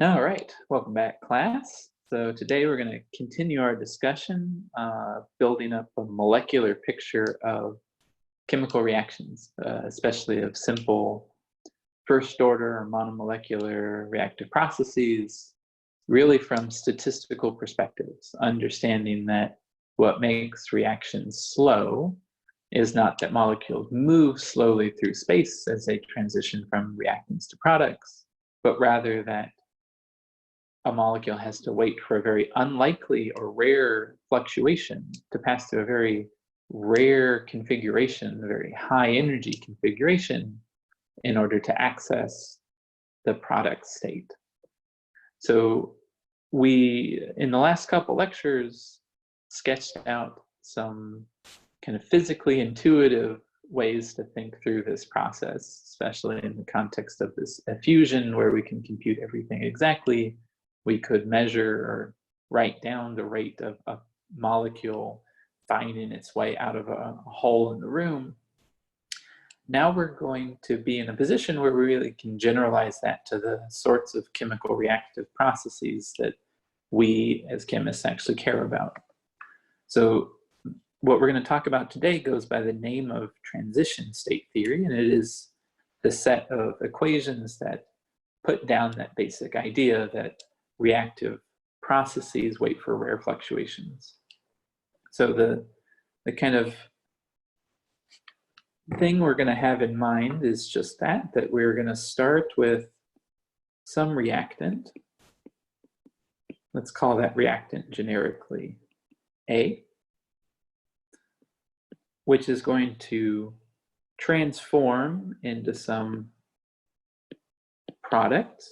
All right, welcome back, class. So today we're going to continue our discussion, building up a molecular picture of chemical reactions, especially of simple first-order or monomolecular reactive processes, really from statistical perspectives, understanding that what makes reactions slow is not that molecules move slowly through space as they transition from reactants to products, but rather that a molecule has to wait for a very unlikely or rare fluctuation to pass through a very rare configuration, a very high energy configuration, in order to access the product state. So we, in the last couple lectures, sketched out some kind of physically intuitive ways to think through this process, especially in the context of this effusion where we can compute everything exactly. We could measure or write down the rate of a molecule finding its way out of a hole in the room. Now we're going to be in a position where we really can generalize that to the sorts of chemical reactive processes that we as chemists actually care about. So what we're going to talk about today goes by the name of transition state theory, and it is the set of equations that put down that basic idea that reactive processes wait for rare fluctuations. So the kind of thing we're going to have in mind is just that we're going to start with some reactant. Let's call that reactant generically A, which is going to transform into some product.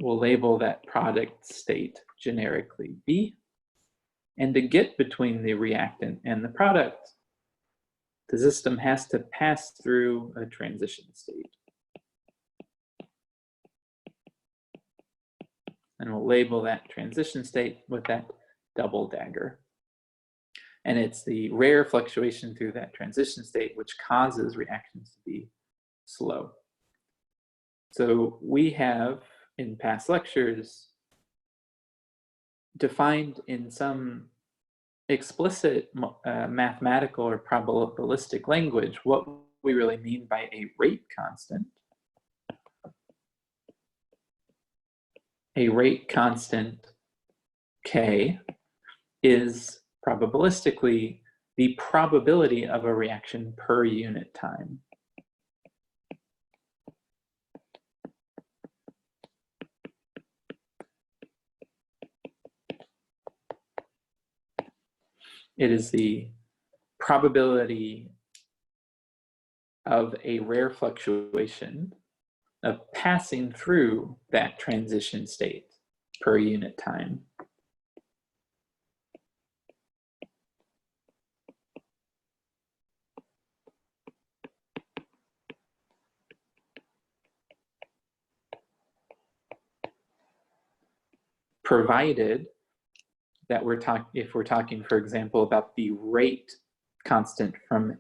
We'll label that product state generically B. And to get between the reactant and the product, the system has to pass through a transition state. And we'll label that transition state with that double dagger. And it's the rare fluctuation through that transition state which causes reactions to be slow. So we have, in past lectures, defined in some explicit mathematical or probabilistic language what we really mean by a rate constant. A rate constant K is probabilistically the probability of a reaction per unit time. It is the probability of a rare fluctuation of passing through that transition state per unit time. Provided that if we're talking, for example, about the rate constant from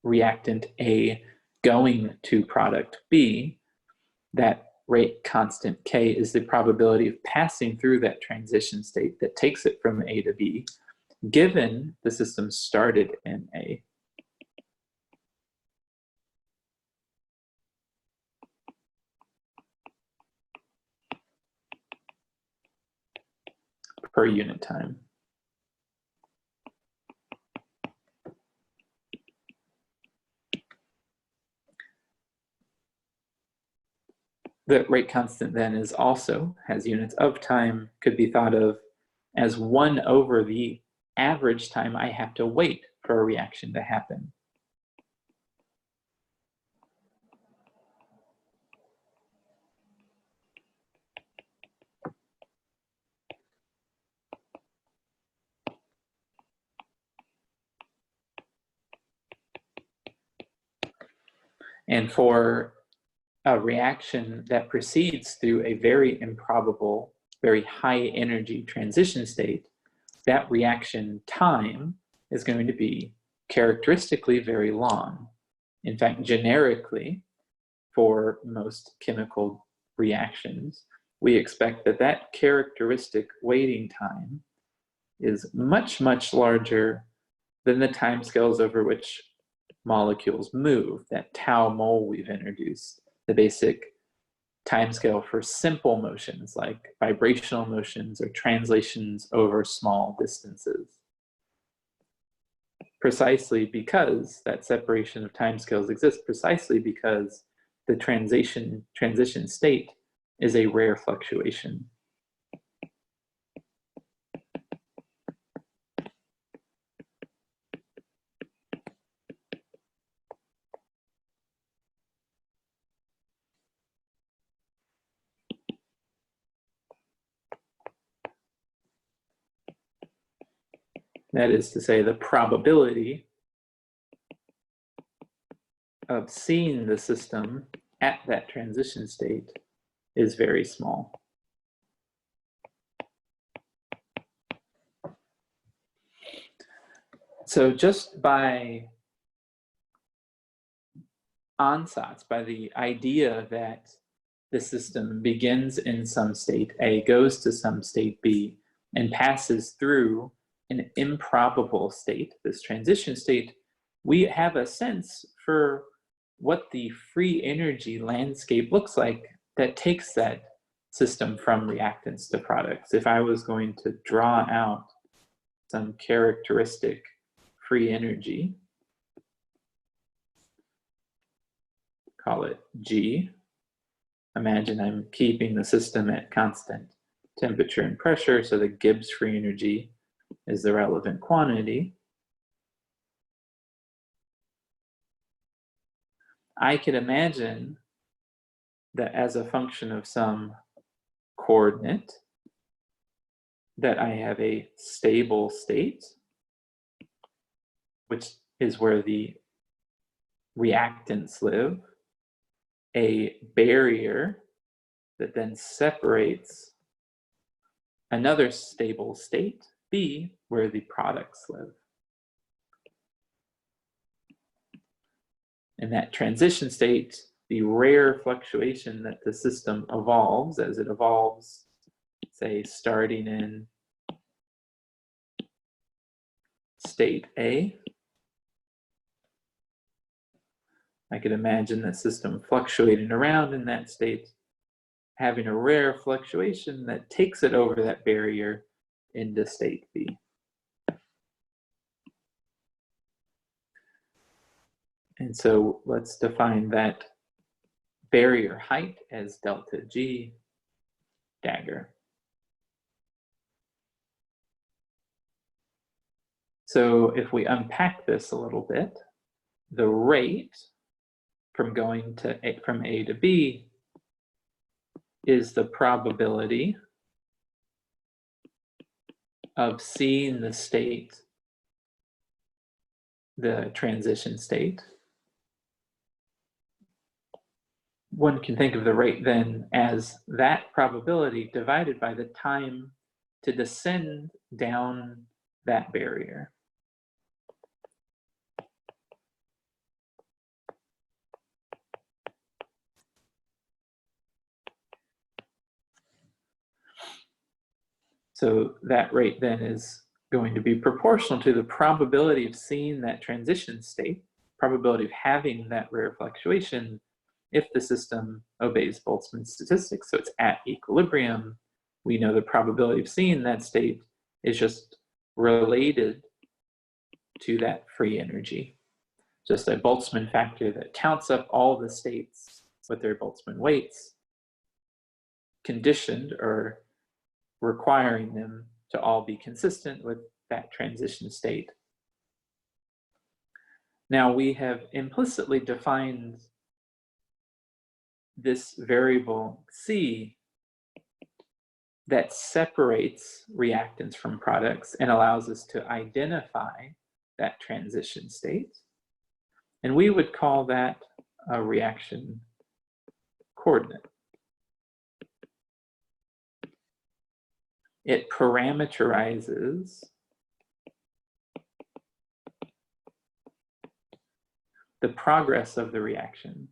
reactant A going to product B, that rate constant K is the probability of passing through that transition state that takes it from A to B, given the system started in A. Per unit time. The rate constant then has units of time, could be thought of as 1 over the average time I have to wait for a reaction to happen. And for a reaction that proceeds through a very improbable, very high energy transition state, that reaction time is going to be characteristically very long. In fact, generically, for most chemical reactions, we expect that that characteristic waiting time is much, much larger than the timescales over which molecules move, that tau mole we've introduced, the basic timescale for simple motions like vibrational motions or translations over small distances. Precisely because that separation of timescales exists, precisely because the transition state is a rare fluctuation. That is to say, the probability of seeing the system at that transition state is very small. So just by ansatz, by the idea that the system begins in some state A, goes to some state B, and passes through an improbable state, this transition state, we have a sense for what the free energy landscape looks like that takes that system from reactants to products. If I was going to draw out some characteristic free energy, call it G, imagine I'm keeping the system at constant temperature and pressure, so the Gibbs free energy is the relevant quantity. I could imagine that as a function of some coordinate, that I have a stable state, which is where the reactants live, a barrier that then separates another stable state, B, where the products live. In that transition state, the rare fluctuation that the system evolves, as it evolves, say, starting in state A, I could imagine the system fluctuating around in that state, having a rare fluctuation that takes it over that barrier into state B. And so let's define that barrier height as delta G dagger. So if we unpack this a little bit, the rate from going to from A to B is the probability of seeing the state, the transition state. One can think of the rate then as that probability divided by the time to descend down that barrier. So that rate then is going to be proportional to the probability of seeing that transition state, probability of having that rare fluctuation if the system obeys Boltzmann's statistics. So it's at equilibrium. We know the probability of seeing that state is just related to that free energy. Just a Boltzmann factor that counts up all the states with their Boltzmann weights, conditioned or requiring them to all be consistent with that transition state. Now we have implicitly defined this variable C that separates reactants from products and allows us to identify that transition state. And we would call that a reaction coordinate. It parameterizes the progress of the reaction.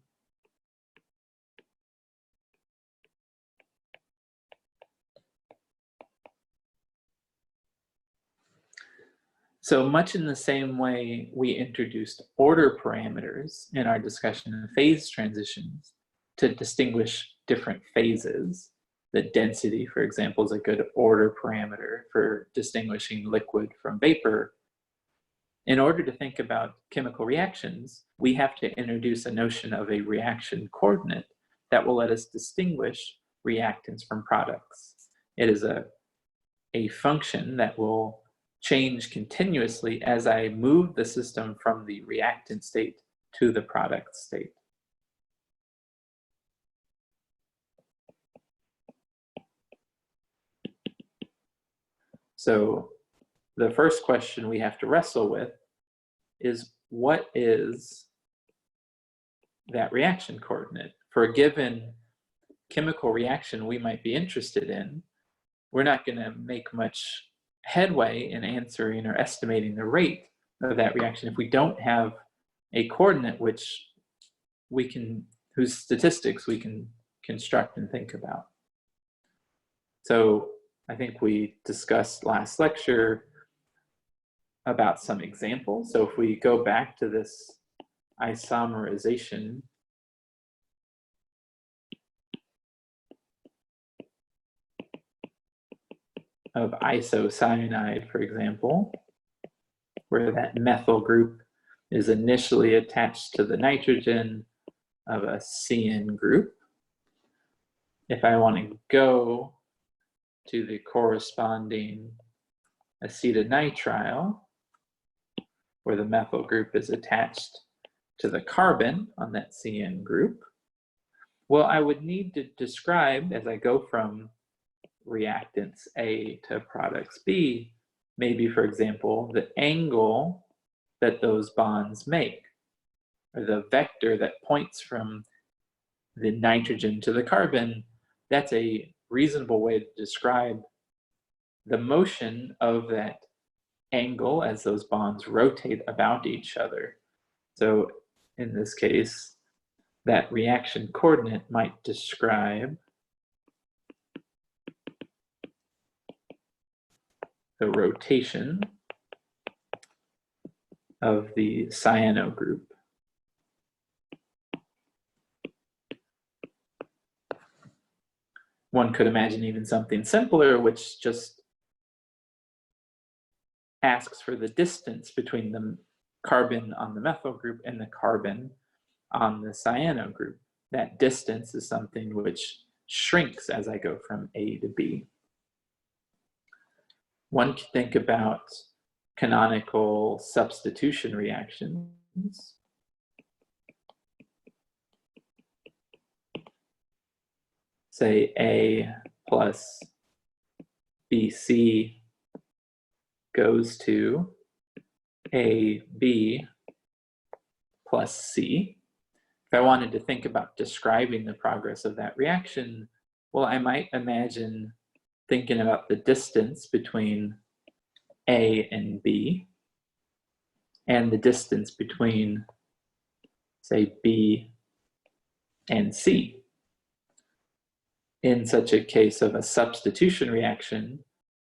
So much in the same way we introduced order parameters in our discussion of phase transitions to distinguish different phases. The density, for example, is a good order parameter for distinguishing liquid from vapor. In order to think about chemical reactions, we have to introduce a notion of a reaction coordinate that will let us distinguish reactants from products. It is a function that will change continuously as I move the system from the reactant state to the product state. So the first question we have to wrestle with is, what is that reaction coordinate? For a given chemical reaction we might be interested in, we're not going to make much headway in answering or estimating the rate of that reaction if we don't have a coordinate whose statistics we can construct and think about. So I think we discussed last lecture about some examples. So if we go back to this isomerization of isocyanide, for example, where that methyl group is initially attached to the nitrogen of a CN group. If I want to go to the corresponding acetonitrile, where the methyl group is attached to the carbon on that CN group, well, I would need to describe, as I go from reactants A to products B, maybe, for example, the angle that those bonds make, or the vector that points from the nitrogen to the carbon. That's a reasonable way to describe the motion of that angle as those bonds rotate about each other. So in this case, that reaction coordinate might describe the rotation of the cyano group. One could imagine even something simpler, which just asks for the distance between the carbon on the methyl group and the carbon on the cyano group. That distance is something which shrinks as I go from A to B. One can think about canonical substitution reactions. Say A plus BC goes to AB plus C. If I wanted to think about describing the progress of that reaction, well, I might imagine thinking about the distance between A and B and the distance between, say, B and C. In such a case of a substitution reaction,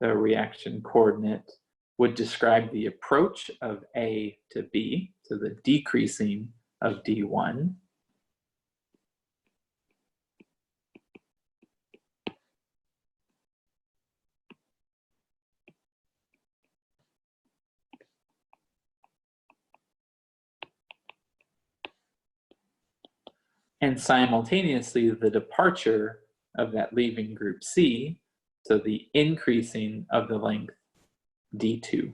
the reaction coordinate would describe the approach of A to B, so the decreasing of D1, and simultaneously the departure of that leaving group C, so the increasing of the length D2.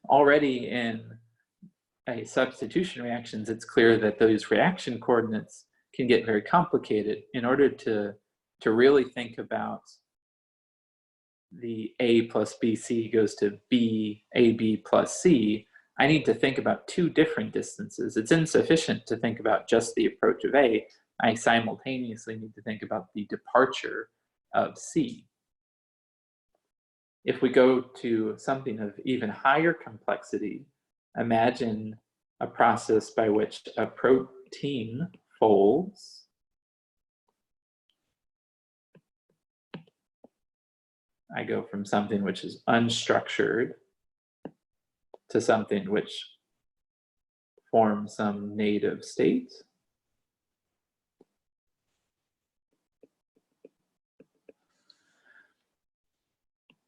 Already in a substitution reactions, it's clear that those reaction coordinates can get very complicated. In order to really think about the A plus BC goes to B, AB plus C, I need to think about two different distances. It's insufficient to think about just the approach of A. I simultaneously need to think about the departure of C. If we go to something of even higher complexity, imagine a process by which a protein folds I go from something which is unstructured to something which forms some native state.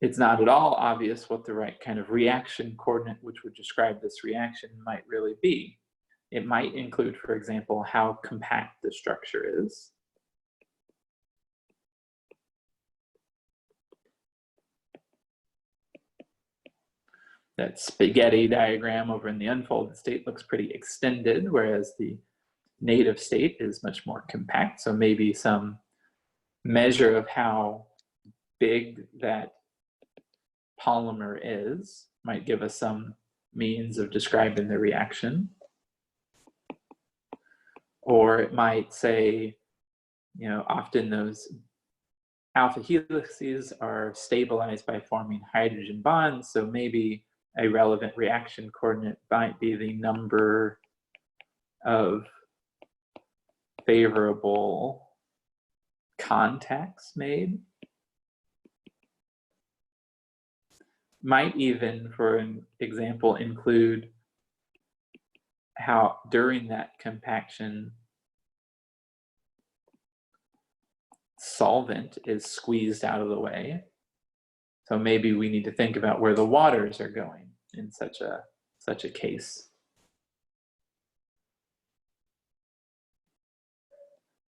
It's not at all obvious what the right kind of reaction coordinate which would describe this reaction might really be. It might include, for example, how compact the structure is. That spaghetti diagram over in the unfolded state looks pretty extended, whereas the native state is much more compact. So maybe some measure of how big that polymer is might give us some means of describing the reaction. Or it might say, you know, often those alpha helices are stabilized by forming hydrogen bonds, so maybe a relevant reaction coordinate might be the number of favorable contacts made. Might even, for an example, include how during that compaction solvent is squeezed out of the way. So maybe we need to think about where the waters are going in such a case.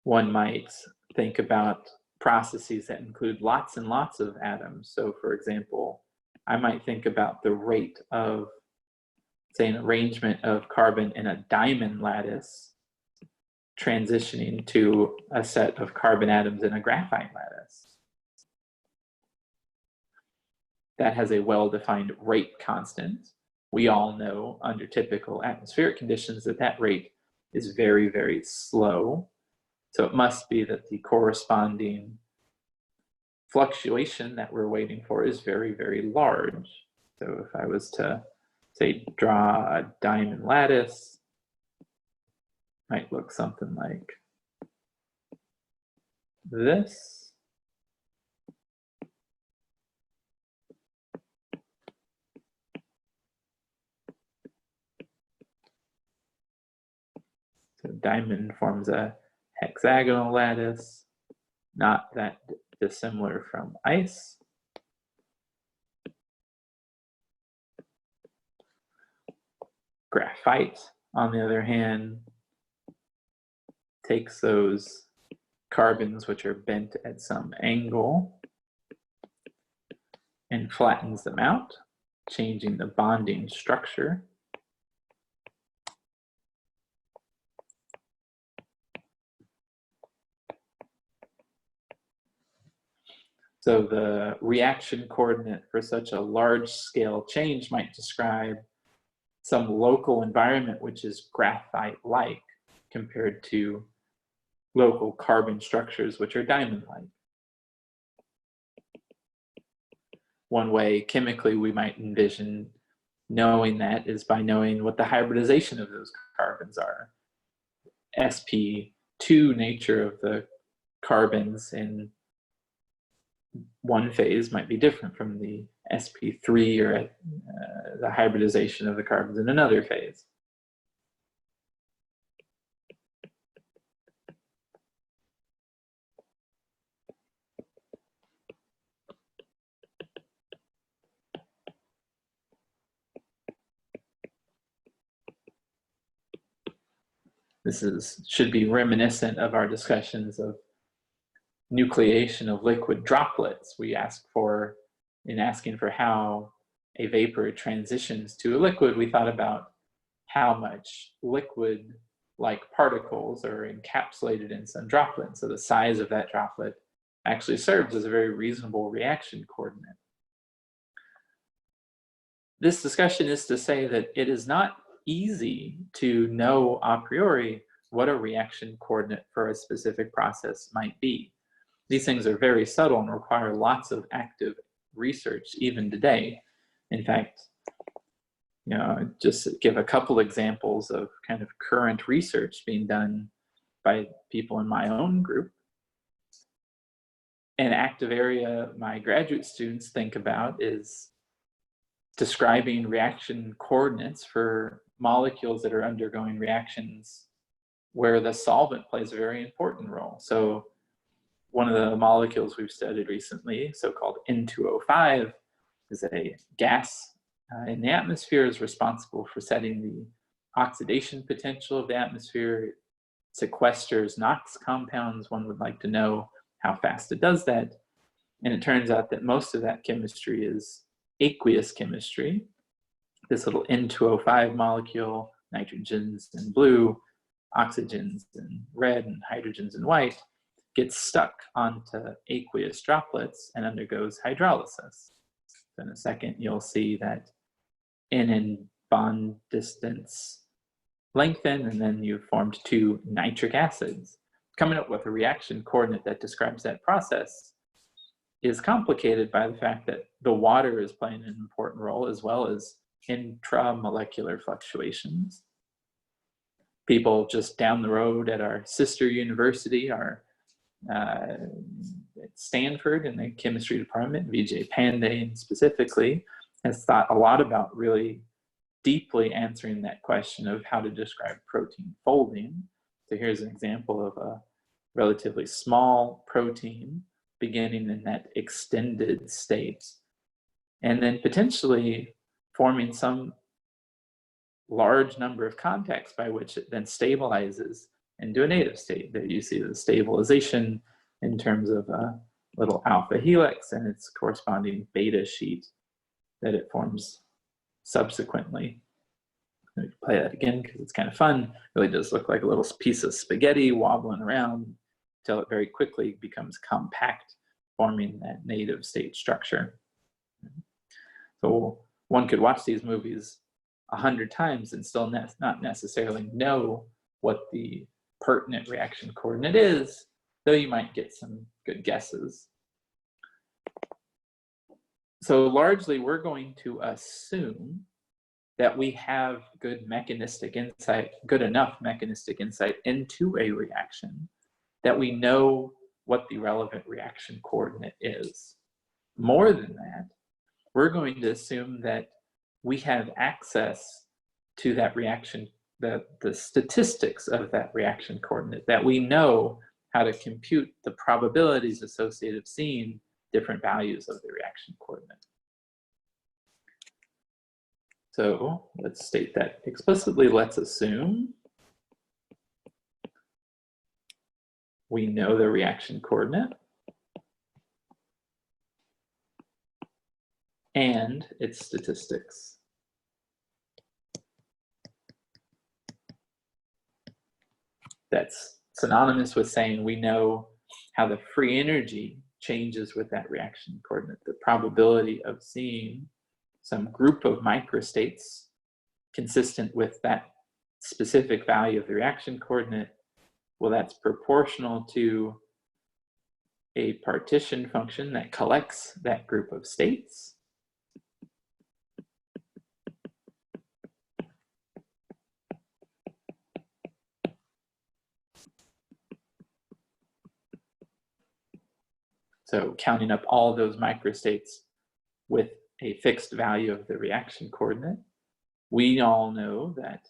One might think about processes that include lots and lots of atoms. So for example, I might think about the rate of, say, an arrangement of carbon in a diamond lattice transitioning to a set of carbon atoms in a graphite lattice. That has a well-defined rate constant. We all know under typical atmospheric conditions that that rate is very, very slow. So it must be that the corresponding fluctuation that we're waiting for is very, very large. So if I was to, say, draw a diamond lattice, might look something like this. So diamond forms a hexagonal lattice, not that dissimilar from ice. Graphite, on the other hand, takes those carbons which are bent at some angle and flattens them out, changing the bonding structure. So the reaction coordinate for such a large scale change might describe some local environment which is graphite-like compared to local carbon structures which are diamond-like. One way chemically we might envision knowing that is by knowing what the hybridization of those carbons are. sp2 nature of the carbons in one phase might be different from the sp3 or the hybridization of the carbons in another phase. This should be reminiscent of our discussions of nucleation of liquid droplets. We ask for, in asking for how a vapor transitions to a liquid, we thought about how much liquid-like particles are encapsulated in some droplet. So the size of that droplet actually serves as a very reasonable reaction coordinate. This discussion is to say that it is not easy to know a priori what a reaction coordinate for a specific process might be. These things are very subtle and require lots of active research even today. In fact, just give a couple examples of kind of current research being done by people in my own group. An active area my graduate students think about is describing reaction coordinates for molecules that are undergoing reactions where the solvent plays a very important role. So one of the molecules we've studied recently, so-called N2O5, is a gas in the atmosphere, is responsible for setting the oxidation potential of the atmosphere. It sequesters NOx compounds. One would like to know how fast it does that. And it turns out that most of that chemistry is aqueous chemistry. This little N2O5 molecule, nitrogens in blue, oxygens in red, and hydrogens in white, gets stuck onto aqueous droplets and undergoes hydrolysis. In a second, you'll see that N and bond distance lengthen, and then you've formed two nitric acids. Coming up with a reaction coordinate that describes that process is complicated by the fact that the water is playing an important role, as well as intramolecular fluctuations. People just down the road at our sister university are at Stanford in the chemistry department, Vijay Pandey specifically, has thought a lot about really deeply answering that question of how to describe protein folding. So here's an example of a relatively small protein beginning in that extended state, and then potentially forming some large number of contacts by which it then stabilizes into a native state. There you see the stabilization in terms of a little alpha helix and its corresponding beta sheet that it forms subsequently. Let me play that again because it's kind of fun. It really does look like a little piece of spaghetti wobbling around until it very quickly becomes compact, forming that native state structure. So one could watch these movies 100 times and still not necessarily know what the pertinent reaction coordinate is, though you might get some good guesses. So largely, we're going to assume that we have good mechanistic insight, good enough mechanistic insight into a reaction that we know what the relevant reaction coordinate is. More than that, we're going to assume that we have access to that reaction, the statistics of that reaction coordinate, that we know how to compute the probabilities associated with seeing different values of the reaction coordinate. So let's state that explicitly. Let's assume we know the reaction coordinate and its statistics. That's synonymous with saying we know how the free energy changes with that reaction coordinate, the probability of seeing some group of microstates consistent with that specific value of the reaction coordinate. Well, that's proportional to a partition function that collects that group of states. So counting up all those microstates with a fixed value of the reaction coordinate, we all know that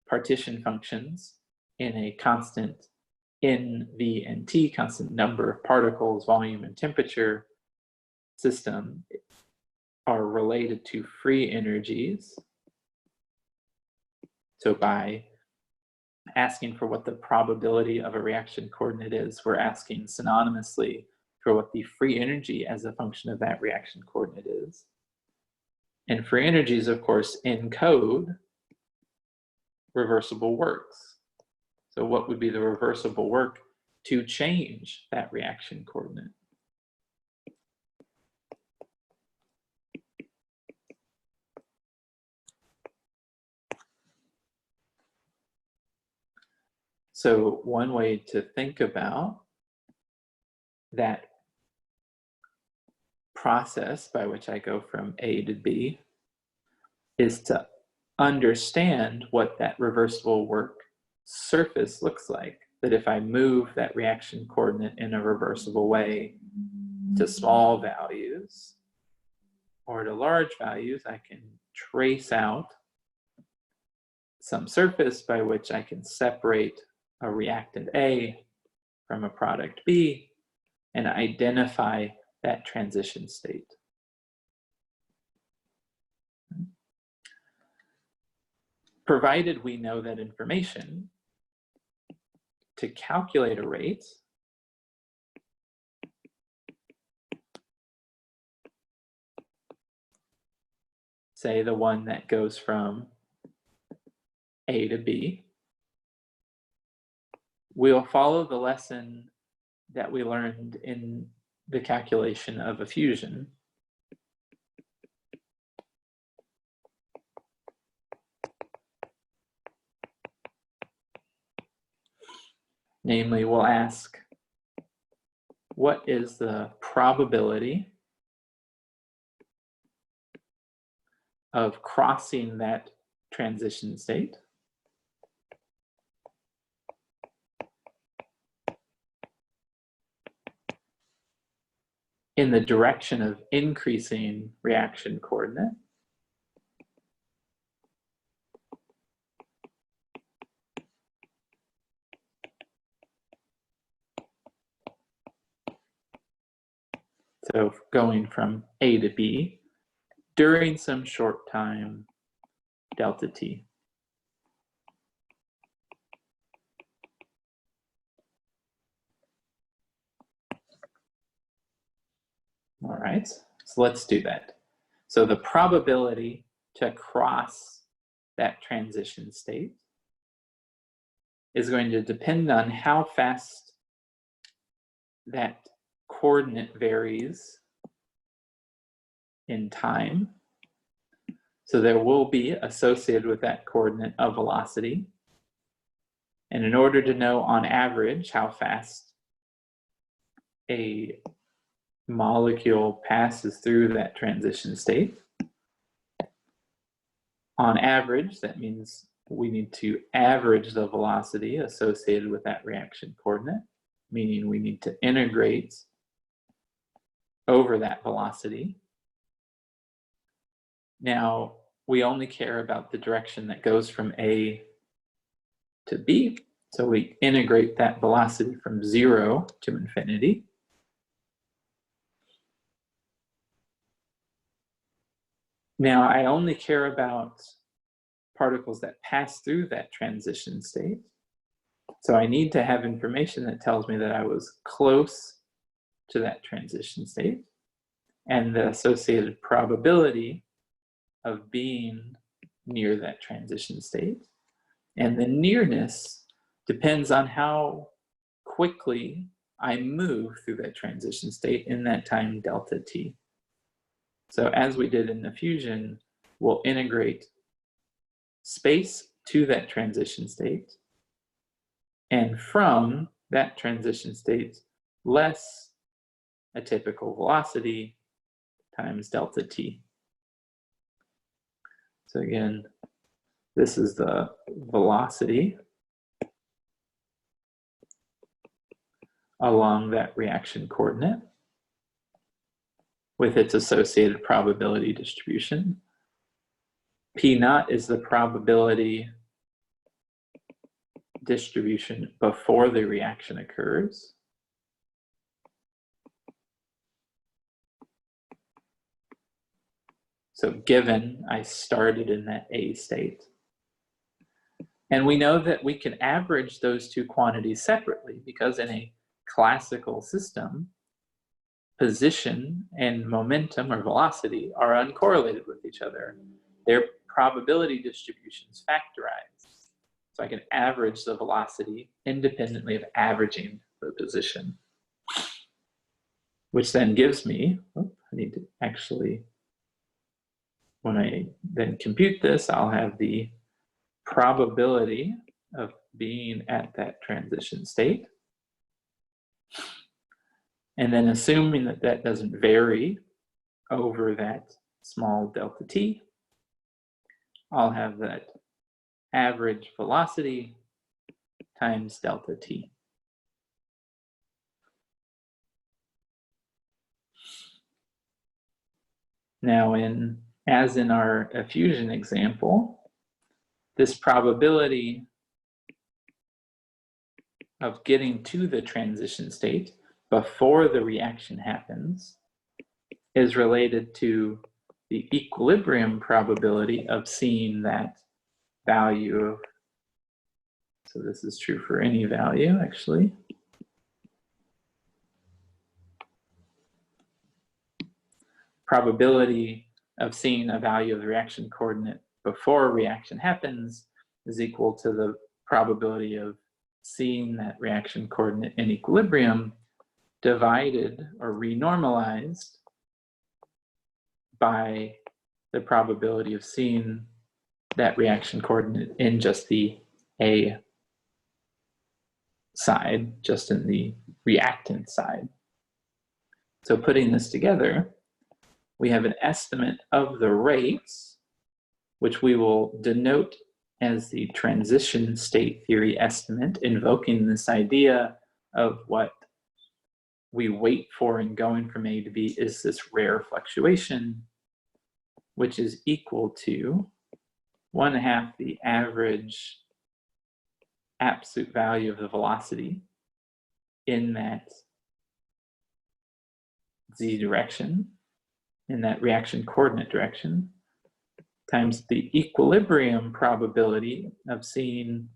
partition functions in a constant N, V, and T, constant number of particles, volume, and temperature system are related to free energies. So by asking for what the probability of a reaction coordinate is, we're asking synonymously for what the free energy as a function of that reaction coordinate is. And free energies, of course, encode reversible works. So what would be the reversible work to change that reaction coordinate? So one way to think about that process by which I go from A to B is to understand what that reversible work surface looks like. That if I move that reaction coordinate in a reversible way to small values or to large values, I can trace out some surface by which I can separate a reactant A from a product B and identify that transition state. Provided we know that information, to calculate a rate, say the one that goes from A to B, we'll follow the lesson that we learned in the calculation of a fusion. Namely, we'll ask, what is the probability of crossing that transition state in the direction of increasing reaction coordinate so going from A to B during some short time delta t. All right, so let's do that. So the probability to cross that transition state is going to depend on how fast that coordinate varies in time. So there will be associated with that coordinate a velocity. And in order to know on average how fast a molecule passes through that transition state, on average, that means we need to average the velocity associated with that reaction coordinate, meaning we need to integrate over that velocity. Now, we only care about the direction that goes from A to B, so we integrate that velocity from 0 to infinity. Now, I only care about particles that pass through that transition state. So I need to have information that tells me that I was close to that transition state and the associated probability of being near that transition state. And the nearness depends on how quickly I move through that transition state in that time delta t. So as we did in the fusion, we'll integrate space to that transition state, and from that transition state, less a typical velocity times delta t. So again, this is the velocity along that reaction coordinate with its associated probability distribution. P naught is the probability distribution before the reaction occurs. So given I started in that A state. And we know that we can average those two quantities separately because in a classical system, position and momentum or velocity are uncorrelated with each other. Their probability distributions factorize. So I can average the velocity independently of averaging the position, which then gives me, I need to actually, when I then compute this, I'll have the probability of being at that transition state. And then assuming that that doesn't vary over that small delta t. I'll have that average velocity times delta t. Now, as in our effusion example, this probability of getting to the transition state before the reaction happens is related to the equilibrium probability of seeing that value of, so this is true for any value actually. Probability of seeing a value of the reaction coordinate before a reaction happens is equal to the probability of seeing that reaction coordinate in equilibrium divided or renormalized by the probability of seeing that reaction coordinate in just the A side, just in the reactant side. So putting this together, we have an estimate of the rates, which we will denote as the transition state theory estimate, invoking this idea of what we wait for in going from A to B is this rare fluctuation, which is equal to 1/2 the average absolute value of the velocity in that z direction, in that reaction coordinate direction, times the equilibrium probability of seeing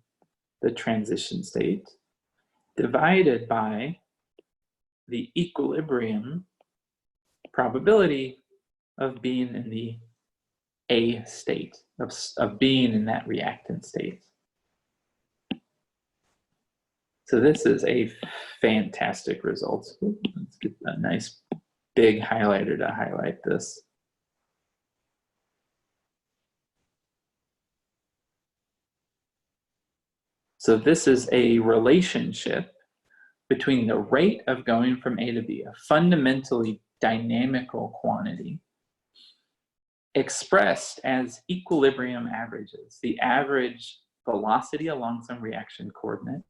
the transition state, divided by the equilibrium probability of being in the A state, of being in that reactant state. So this is a fantastic result. Let's get a nice big highlighter to highlight this. So this is a relationship between the rate of going from A to B, a fundamentally dynamical quantity, expressed as equilibrium averages, the average velocity along some reaction coordinate,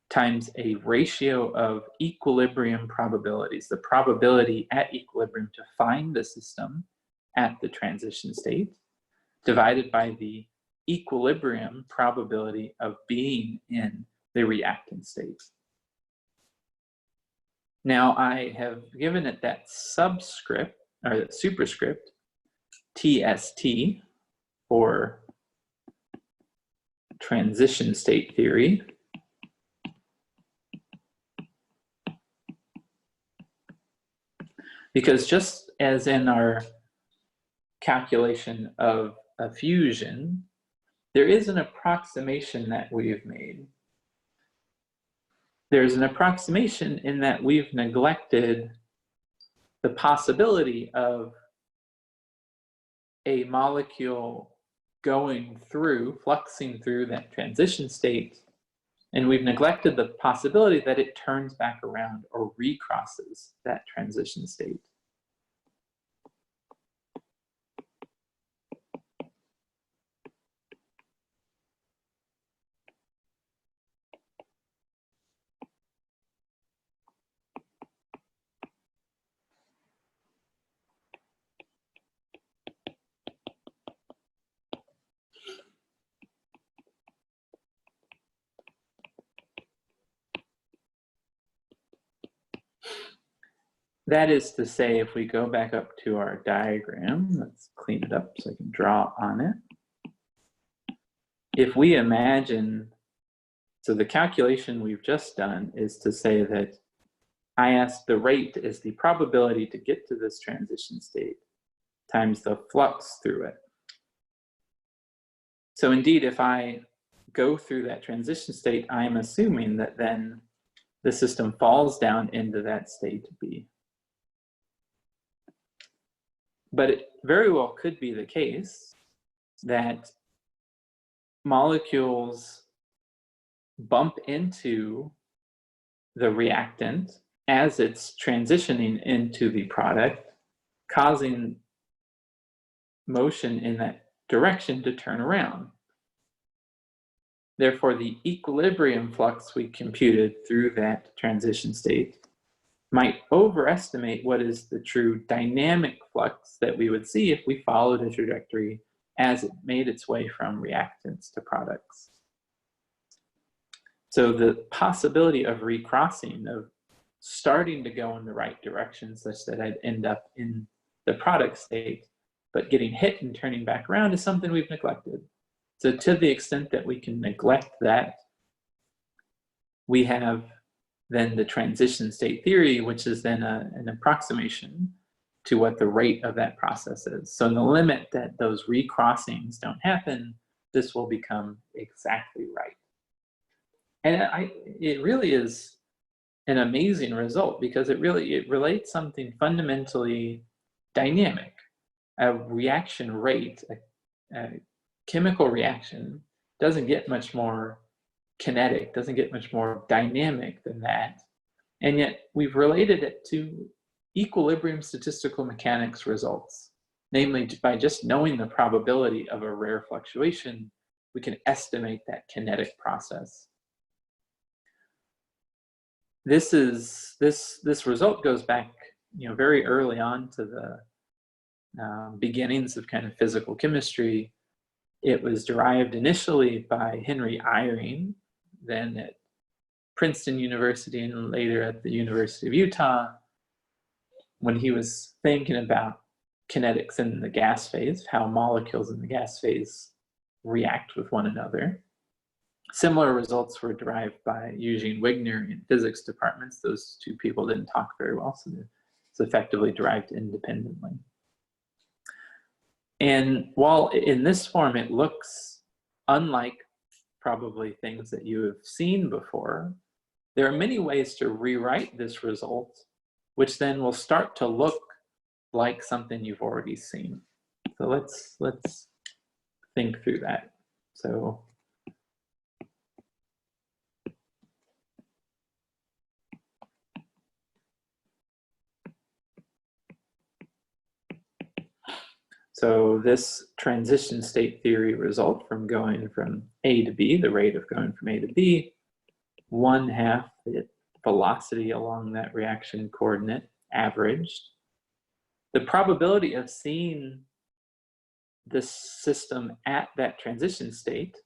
times a ratio of equilibrium probabilities, the probability at equilibrium to find the system at the transition state, divided by the equilibrium probability of being in the reactant state. Now I have given it that subscript, or that superscript, TST, for transition state theory. Because just as in our calculation of effusion, there is an approximation that we've made. There's an approximation in that we've neglected the possibility of a molecule going through, fluxing through that transition state, and we've neglected the possibility that it turns back around or recrosses that transition state. That is to say, if we go back up to our diagram, let's clean it up so I can draw on it. If we imagine, so the calculation we've just done is to say that I asked the rate is the probability to get to this transition state times the flux through it. So indeed, if I go through that transition state, I'm assuming that then the system falls down into that state B. But it very well could be the case that molecules bump into the reactant as it's transitioning into the product, causing motion in that direction to turn around. Therefore, the equilibrium flux we computed through that transition state might overestimate what is the true dynamic flux that we would see if we followed a trajectory as it made its way from reactants to products. So the possibility of recrossing, of starting to go in the right direction such that I'd end up in the product state, but getting hit and turning back around, is something we've neglected. So to the extent that we can neglect that, we have then the transition state theory, which is then an approximation to what the rate of that process is. So in the limit that those recrossings don't happen, this will become exactly right. And it really is an amazing result, because it relates something fundamentally dynamic. A reaction rate, a chemical reaction, doesn't get much more kinetic, doesn't get much more dynamic than that. And yet we've related it to equilibrium statistical mechanics results. Namely, by just knowing the probability of a rare fluctuation, we can estimate that kinetic process. This result goes back, very early on to the beginnings of kind of physical chemistry. It was derived initially by Henry Eyring, then at Princeton University and later at the University of Utah, when he was thinking about kinetics in the gas phase, how molecules in the gas phase react with one another. Similar results were derived by Eugene Wigner in physics departments. Those two people didn't talk very well, so it's effectively derived independently. And while in this form it looks unlike probably things that you have seen before, there are many ways to rewrite this result, which then will start to look like something you've already seen. So let's think through that. So this transition state theory result from going from A to B, the rate of going from A to B, 1/2 the velocity along that reaction coordinate averaged. The probability of seeing this system at that transition state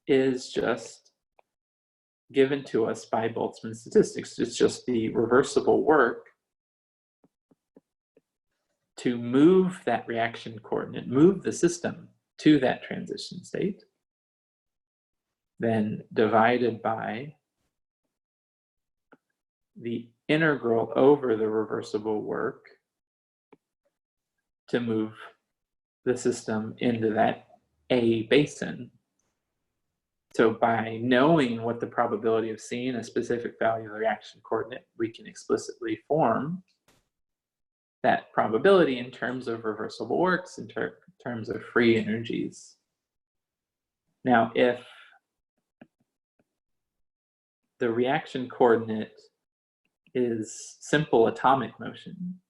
is just given to us by Boltzmann statistics. It's just the reversible work to move that reaction coordinate, move the system to that transition state, then divided by the integral over the reversible work to move the system into that A basin. So by knowing what the probability of seeing a specific value of the reaction coordinate, we can explicitly form that probability in terms of reversible works, in terms of free energies. Now, if the reaction coordinate is simple atomic motion,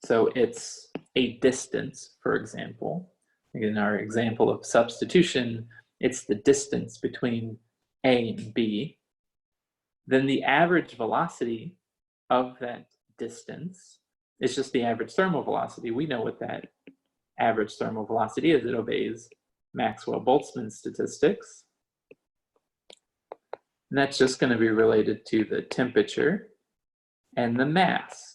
so it's a distance, for example. In our example of substitution, it's the distance between A and B. Then the average velocity of that distance is just the average thermal velocity. We know what that average thermal velocity is. It obeys Maxwell-Boltzmann statistics. And that's just going to be related to the temperature and the mass.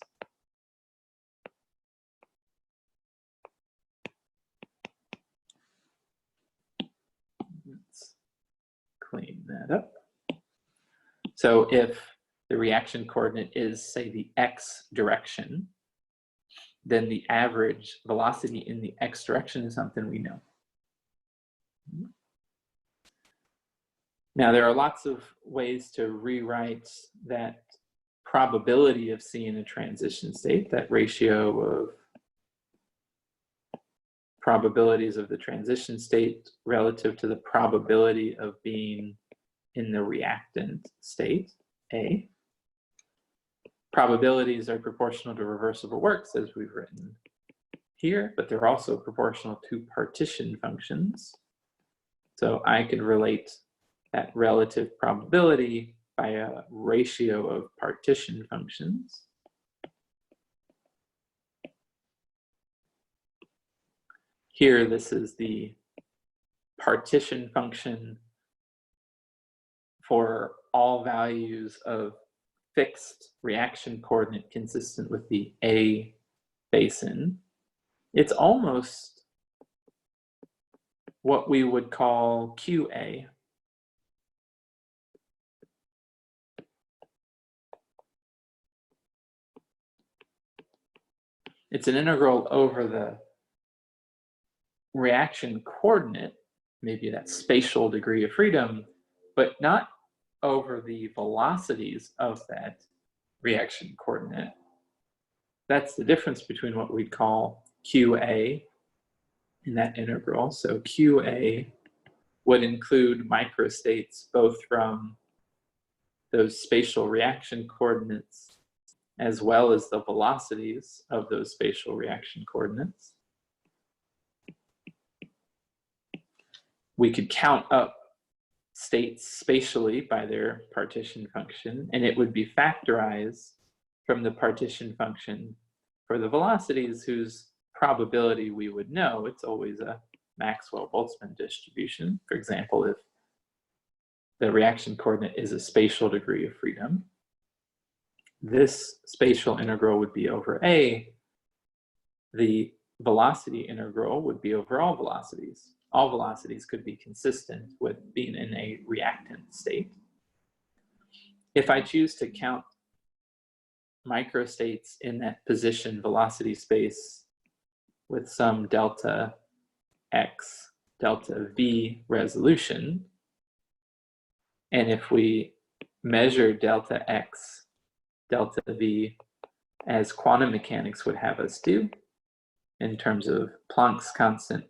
Let's clean that up. So if the reaction coordinate is, say, the x direction, then the average velocity in the x direction is something we know. Now, there are lots of ways to rewrite that probability of seeing a transition state, that ratio of probabilities of the transition state relative to the probability of being in the reactant state. A. Probabilities are proportional to reversible works, as we've written here, but they're also proportional to partition functions. So I could relate that relative probability by a ratio of partition functions. Here, this is the partition function for all values of fixed reaction coordinate consistent with the A basin. It's almost what we would call QA. It's an integral over the reaction coordinate, maybe that spatial degree of freedom, but not over the velocities of that reaction coordinate. That's the difference between what we'd call QA in that integral. So QA would include microstates both from those spatial reaction coordinates as well as the velocities of those spatial reaction coordinates. We could count up states spatially by their partition function, and it would be factorized from the partition function for the velocities whose probability we would know. It's always a Maxwell-Boltzmann distribution. For example, if the reaction coordinate is a spatial degree of freedom, this spatial integral would be over A. The velocity integral would be over all velocities. All velocities could be consistent with being in a reactant state. If I choose to count microstates in that position velocity space with some delta x, delta v resolution, and if we measure delta x, delta v as quantum mechanics would have us do in terms of Planck's constant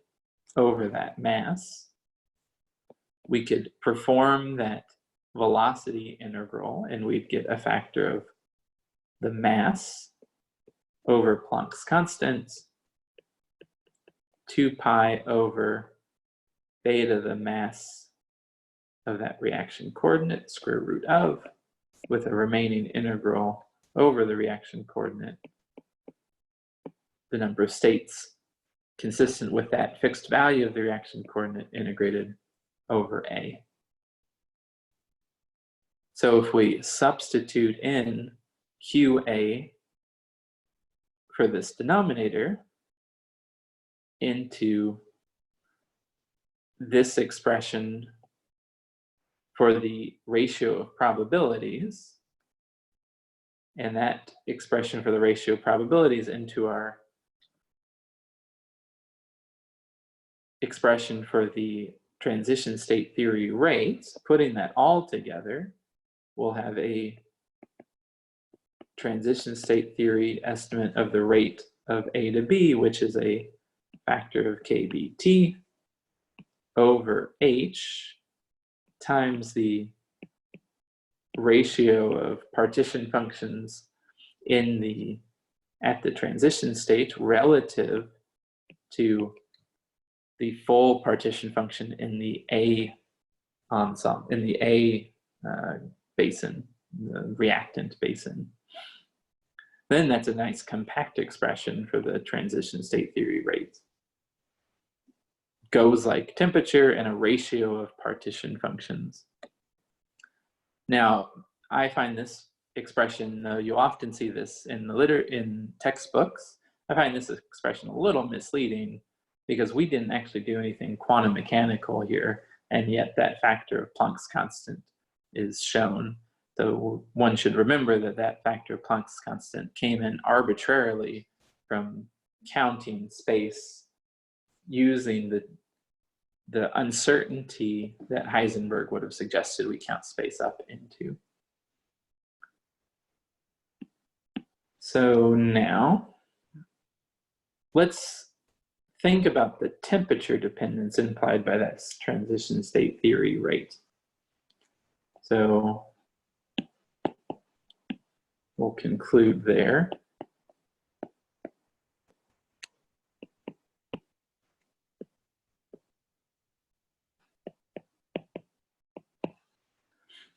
over that mass, we could perform that velocity integral and we'd get a factor of the mass over Planck's constant 2 pi over beta the mass of that reaction coordinate square root of, with a remaining integral over the reaction coordinate, the number of states consistent with that fixed value of the reaction coordinate integrated over A. So if we substitute in QA for this denominator into this expression for the ratio of probabilities, and that expression for the ratio of probabilities into our expression for the transition state theory rates, putting that all together, we'll have a transition state theory estimate of the rate of A to B, which is a factor of KBT over H times the ratio of partition functions at the transition state relative to the full partition function in the A ensemble, in the A basin, the reactant basin. Then that's a nice compact expression for the transition state theory rate. Goes like temperature and a ratio of partition functions. Now, I find this expression, you often see this in textbooks. I find this expression a little misleading because we didn't actually do anything quantum mechanical here, and yet that factor of Planck's constant is shown. So one should remember that that factor of Planck's constant came in arbitrarily from counting space using the uncertainty that Heisenberg would have suggested we count space up into. So now, let's think about the temperature dependence implied by that transition state theory rate. So we'll conclude there.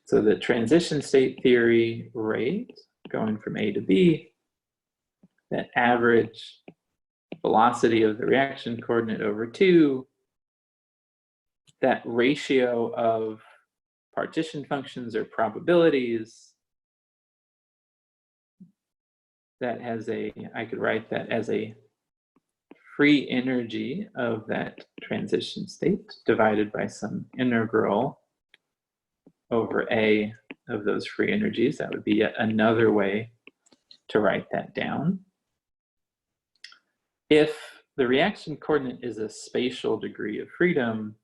So the transition state theory rate, going from A to B, that average velocity of the reaction coordinate over 2, that ratio of partition functions or probabilities, that has a, I could write that as a free energy of that transition state divided by some integral over A of those free energies. That would be yet another way to write that down. If the reaction coordinate is a spatial degree of freedom,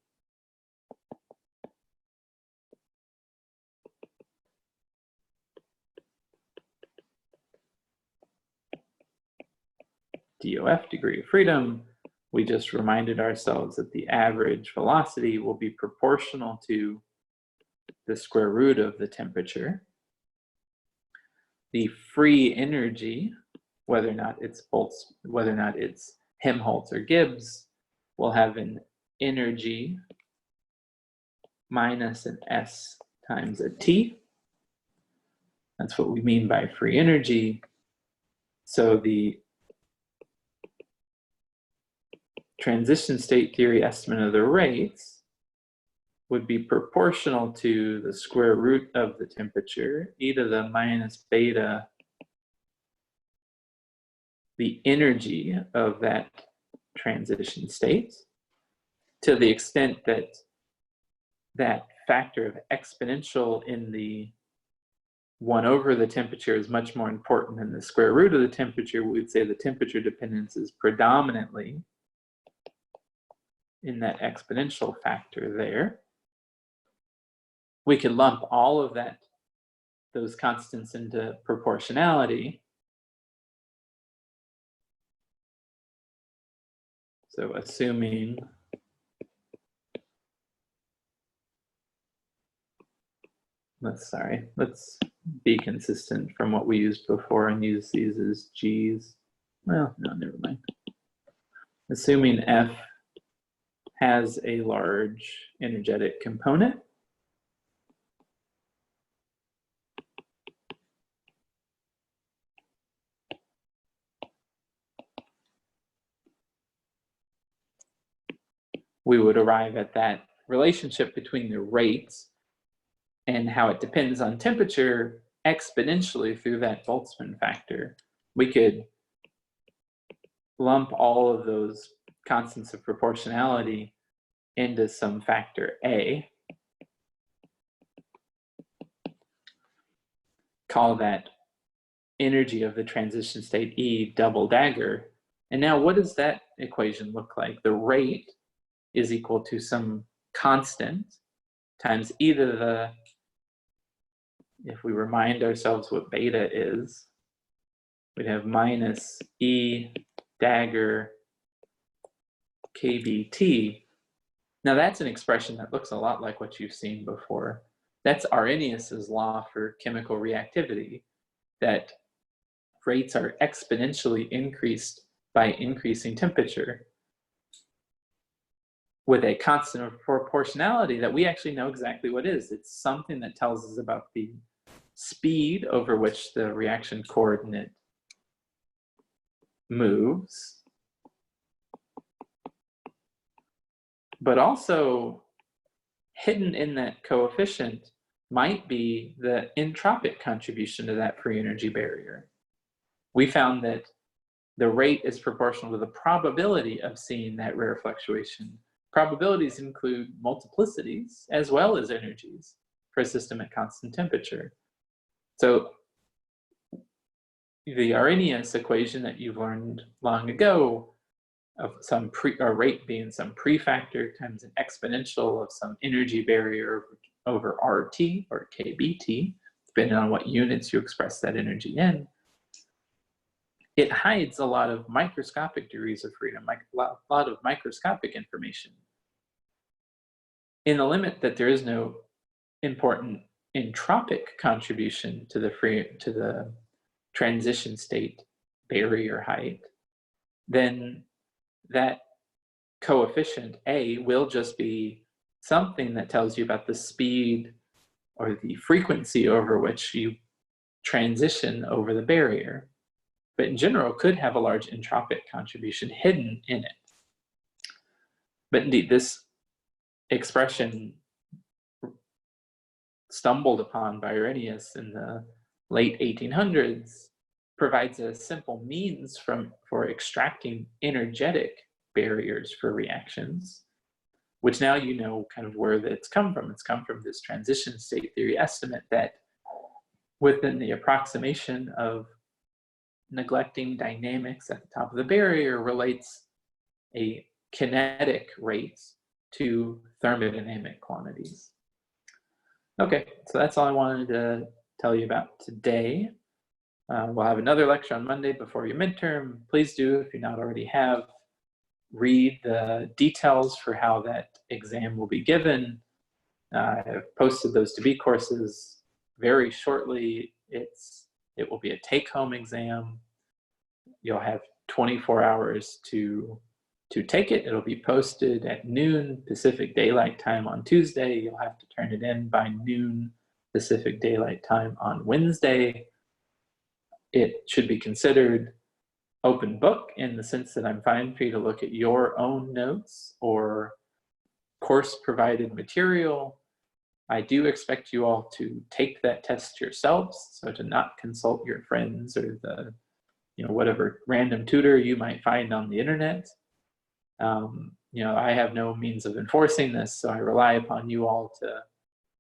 DOF degree of freedom, we just reminded ourselves that the average velocity will be proportional to the square root of the temperature. The free energy, whether or not it's Helmholtz or Gibbs, will have an energy minus an S times a T. That's what we mean by free energy. So the transition state theory estimate of the rates would be proportional to the square root of the temperature, e to the minus beta, the energy of that transition state, to the extent that that factor of exponential in the 1 over the temperature is much more important than the square root of the temperature. We would say the temperature dependence is predominantly in that exponential factor there. We could lump all of those constants into proportionality. So assuming let's be consistent from what we used before and use these as G's. Well, no, never mind. Assuming F has a large energetic component, we would arrive at that relationship between the rates and how it depends on temperature exponentially through that Boltzmann factor. We could lump all of those constants of proportionality into some factor A, call that energy of the transition state E double dagger. And now what does that equation look like? The rate is equal to some constant times either the, if we remind ourselves what beta is, we'd have minus E dagger kBT. Now that's an expression that looks a lot like what you've seen before. That's Arrhenius's law for chemical reactivity, that rates are exponentially increased by increasing temperature, with a constant of proportionality that we actually know exactly what is. It's something that tells us about the speed over which the reaction coordinate moves, but also hidden in that coefficient might be the entropic contribution to that free energy barrier. We found that the rate is proportional to the probability of seeing that rare fluctuation. Probabilities include multiplicities as well as energies for a system at constant temperature. So the Arrhenius equation that you've learned long ago of some rate being some prefactor times an exponential of some energy barrier over RT or kBT, depending on what units you express that energy in, it hides a lot of microscopic degrees of freedom, like a lot of microscopic information, in the limit that there is no important entropic contribution to the transition state barrier height, then that coefficient A will just be something that tells you about the speed or the frequency over which you transition over the barrier, but in general could have a large entropic contribution hidden in it. But indeed, this expression stumbled upon by Arrhenius in the late 1800s provides a simple means for extracting energetic barriers for reactions, which now you know kind of where that's come from. It's come from this transition state theory estimate that within the approximation of neglecting dynamics at the top of the barrier relates a kinetic rate to thermodynamic quantities. Okay, so that's all I wanted to tell you about today. We'll have another lecture on Monday before your midterm. Please do, if you not already have, read the details for how that exam will be given. I have posted those to be courses very shortly. It will be a take-home exam. You'll have 24 hours to take it. It'll be posted at noon Pacific Daylight Time on Tuesday. You'll have to turn it in by noon Pacific Daylight Time on Wednesday. It should be considered open book in the sense that I'm fine for you to look at your own notes or course provided material. I do expect you all to take that test yourselves, so to not consult your friends or the, whatever random tutor you might find on the internet. I have no means of enforcing this, so I rely upon you all to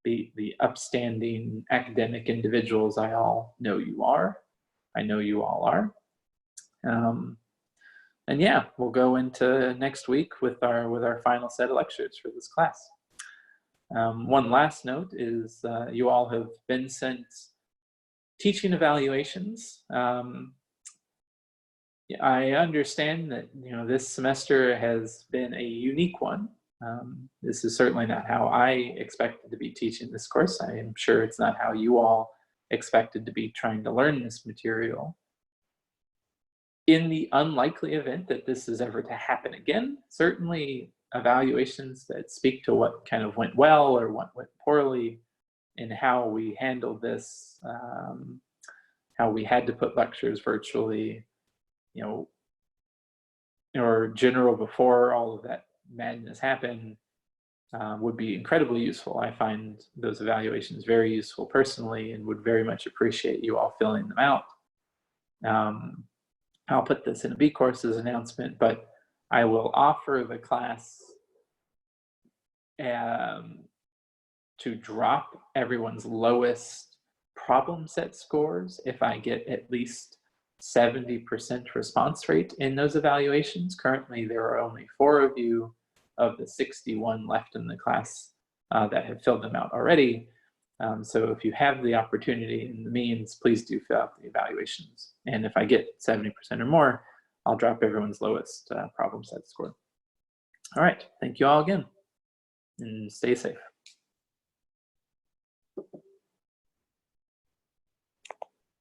be the upstanding academic individuals I all know you are. I know you all are. And yeah, we'll go into next week with our final set of lectures for this class. One last note is you all have been sent teaching evaluations. I understand that this semester has been a unique one. This is certainly not how I expected to be teaching this course. I am sure it's not how you all expected to be trying to learn this material. In the unlikely event that this is ever to happen again, certainly evaluations that speak to what kind of went well or what went poorly and how we handled this, how we had to put lectures virtually, or general before all of that madness happened, would be incredibly useful. I find those evaluations very useful personally and would very much appreciate you all filling them out. I'll put this in a B courses announcement, but I will offer the class to drop everyone's lowest problem set scores if I get at least 70% response rate in those evaluations. Currently, there are only 4 of you of the 61 left in the class that have filled them out already. So if you have the opportunity and the means, please do fill out the evaluations. And if I get 70% or more, I'll drop everyone's lowest problem set score. All right, thank you all again, and stay safe.